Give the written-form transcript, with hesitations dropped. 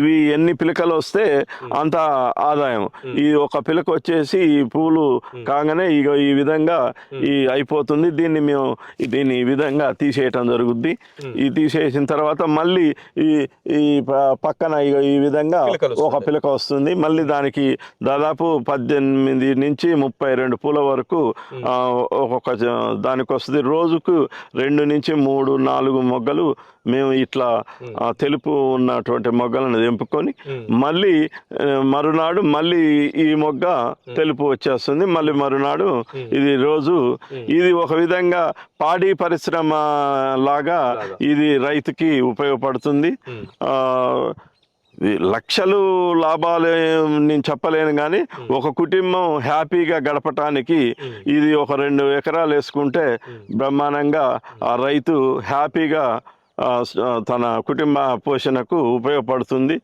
ఇవి ఎన్ని పిలకలు వస్తే అంత ఆదాయం. ఈ ఒక పిలక వచ్చేసి ఈ పూలు కాగానే ఇక ఈ విధంగా అయిపోతుంది. దీన్ని ఈ విధంగా తీసేయటం జరుగుద్ది. ఈ తీసేసిన తర్వాత మళ్ళీ ఈ ఈ పక్కన ఈ విధంగా ఒక పిలక వస్తుంది. మళ్ళీ దానికి దాదాపు 18 నుంచి 32 పూల వరకు ఒక్కొక్క దానికి వస్తుంది. రోజుకు 2 నుంచి 3, 4 మొగ్గలు మేము ఇట్లా తెలుపు ఉన్నటువంటి మొగ్గలను తెంపుకొని మళ్ళీ మరునాడు మళ్ళీ ఈ మొగ్గ తెలుపు వచ్చేస్తుంది. మళ్ళీ మరునాడు ఇది ఒక విధంగా పాడి పరిశ్రమ లాగా ఇది రైతుకి ఉపయోగపడుతుంది. లక్షలు లాభాలు నేను చెప్పలేను, కానీ ఒక కుటుంబం హ్యాపీగా గడపటానికి ఇది ఒక 2 ఎకరాలు వేసుకుంటే బ్రహ్మాండంగా ఆ రైతు హ్యాపీగా తన కుటుంబ పోషణకు ఉపయోగపడుతుంది.